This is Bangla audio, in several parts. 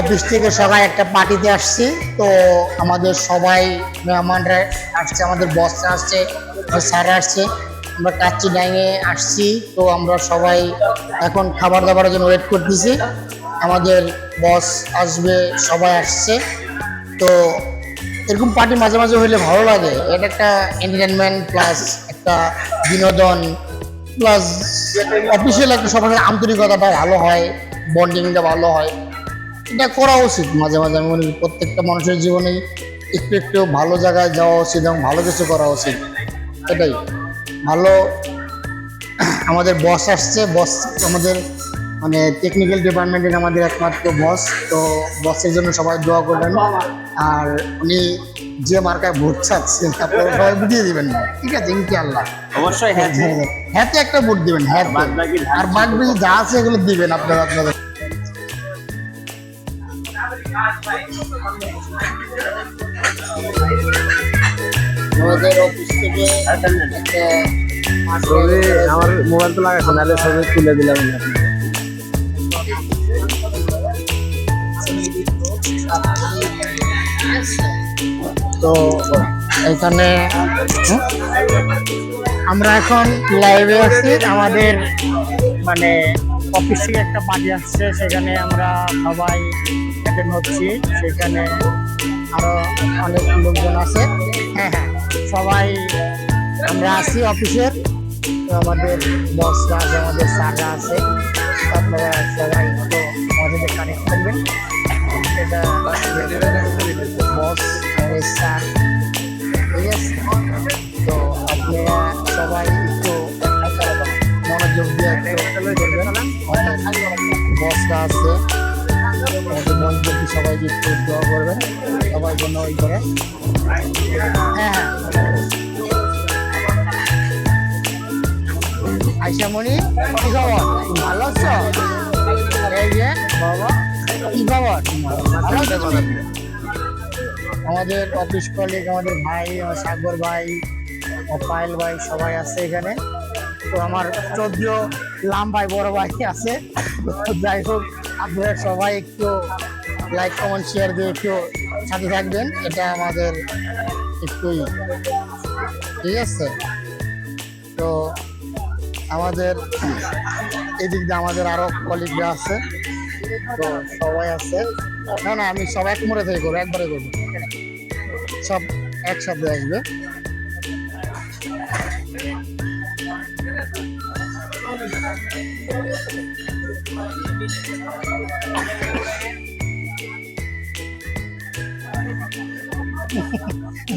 অফিস থেকে সবাই একটা পার্টিতে আসছি। তো আমাদের সবাই মেহমানরা আসছে, আমাদের বসরা আসছে, স্যার আসছে, আমরা কাচ্চি ডাইংয়ে আসছি। তো আমরা সবাই এখন খাবার দাবারের জন্য ওয়েট করতেছি। আমাদের বস আসবে, সবাই আসছে। তো এরকম পার্টি মাঝে মাঝে হইলে ভালো লাগে। এটা একটা এন্টারটেনমেন্ট প্লাস একটা বিনোদন প্লাস অফিসিয়াল একটা সবার সাথে আন্তরিকতাটা ভালো হয়, বন্ডিংটা ভালো হয়। এটা করা উচিত মাঝে মাঝে। আমি মনে করি প্রত্যেকটা মানুষের জীবনেই একটু একটু ভালো জায়গায় যাওয়া উচিত এবং ভালো কিছু করা উচিত। এটাই ভালো। আমাদের বস আসছে, বস আমাদের মানে টেকনিক্যাল ডিপার্টমেন্টের আমাদের একমাত্র বস। তো বসের জন্য সবাই দোয়া করবেন। আর উনি যে মার্কায় ভোট চাচ্ছেন আপনারা সবাই বুঝিয়ে দিবেন না, ঠিক আছে? ইনশাআল্লাহ অবশ্যই হ্যাঁ হ্যাঁতে একটা ভোট দিবেন, হ্যাঁ। আর বাকি যা আছে এগুলো দিবেন আপনারা আপনাদের। আমাদের অফিস থেকে একটা ছবি আমার মোবাইল তো লাগাচ্ছে, নাহলে ছবি তুলে দিলাম তো এখানে আমরা এখন লাইভে আছি। আমাদের মানে অফিস থেকে একটা পার্টি আসছে, সেখানে আমরা সবাই অ্যাটেন্ড হচ্ছি। সেখানে আরো অনেক লোকজন আছে। হ্যাঁ হ্যাঁ, সবাই আমরা আছি অফিসের। তো আমাদের বসরা আছে, আমাদের স্যাররা আছে। আপনারা সবাই তো আমাদের সাথে কানেক্ট করবেন। এটা বস, আমাদের স্যার, ঠিক আছে? তো আপনারা সবাই একটু মনোযোগ দিয়ে বসটা আছে, আমাদের বন্ধুদের সবাইকে একটু দোয়া করবেন, সবাই জন্য ওই করে। হ্যাঁ আইসামণি, কি খবর? ভালো আছো? এই যে বাবা, কি খবর? ভালো আছো? আমাদের অফিস কলিগ, আমাদের ভাই, আমার সাগর ভাই, পায়েল ভাই সবাই আছে এখানে। তো আমার 14 লাম ভাই, বড় ভাই আছে। যাই হোক, আপনারা সবাই একটু লাইক কমেন্ট শেয়ার দিয়ে একটু সাথে থাকবেন। এটা আমাদের একটুই, ঠিক আছে? তো আমাদের এদিক দিয়ে আমাদের আরো কলিগরা আছে। তো সবাই আছে। না না, আমি সব এক মোড়ে থেকে করবো, একবারে করবো, সব একসাথে আসবে।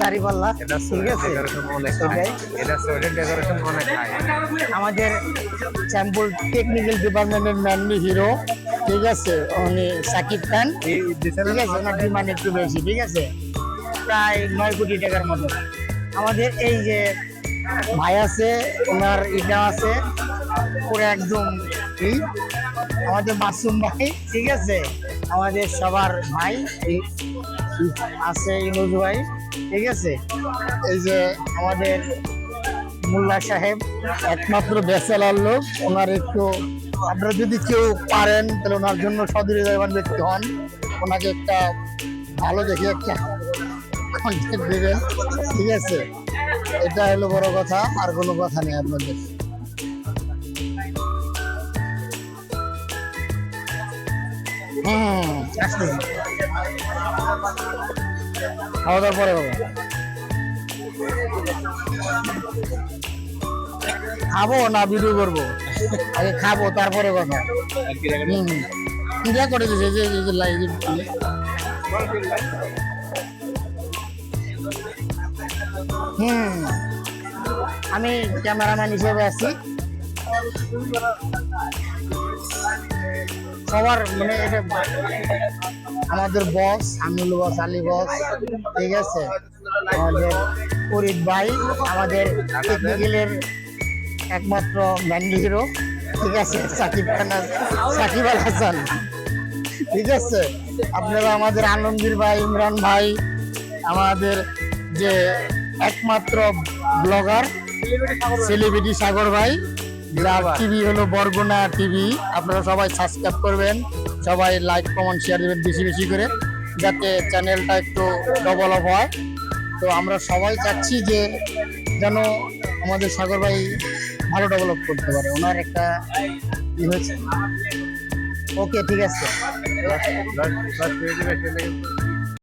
দাড়িপাল্লা, ঠিক আছে? আমাদের চ্যাম্পুল টেকনিক্যাল ডিপার্টমেন্টের ম্যানলি হিরো, ঠিক আছে? উনি সাকিব খান, ঠিক আছে? ওনার ডিমান্ড একটু বেশি, ঠিক আছে? প্রায় 9 কোটি টাকার মতো। আমাদের এই যে ভাই আছে, ওনার এটা আছে পুরো একদম আমাদের মাসুম ভাই, ঠিক আছে? আমাদের সবার ভাই আছে, ইনুজ ভাই, ঠিক আছে? এই যে আমাদের মোল্লা সাহেব, একমাত্র ব্যাচেলার লোক। ওনার একটু, আপনারা যদি কেউ পারেন তাহলে ওনার জন্য সদৃঢ় ব্যক্তি হন, ওনাকে একটা ভালো দেখে একটা কন্টেন্ট দেবেন, ঠিক আছে? এটা হলো বড় কথা, আর কোনো কথা নেই আপনাদের। খাওয়া দাওয়ার পরে হবে, খাবো না ভিডিও করবো? আগে খাবো, তারপরে কথা। ক্লিয়ার করে দিয়েছে যে লাইভ। আমি ক্যামেরাম্যান হিসেবে আছি। সবার মানে এটা আমাদের বস, আমিনুল বস, আলী বস, ঠিক আছে? আমাদের ফরিদ ভাই, আমাদের টেকনিক্যালের একমাত্র ম্যান্ডি হিরো, ঠিক আছে? সাকিব খান, সাকিব আল হাসান, ঠিক আছে? আপনারা আমাদের আলমগীর ভাই, ইমরান ভাই, আমাদের যে একমাত্র ব্লগার সেলিব্রিটি সাগর ভাই, টিভি হলো বরগুনা টিভি। আপনারা সবাই সাবস্ক্রাইব করবেন, সবাই লাইক কমেন্ট শেয়ার দেবেন বেশি বেশি করে, যাতে চ্যানেলটা একটু ডেভেলপ হয়। তো আমরা সবাই চাচ্ছি যে যেন আমাদের সাগর ভাই ভালো ডেভেলপ করতে পারে, ওনার একটা ই হয়েছে। ওকে, ঠিক আছে। দশ মিনিটের বেশি হলে কিন্তু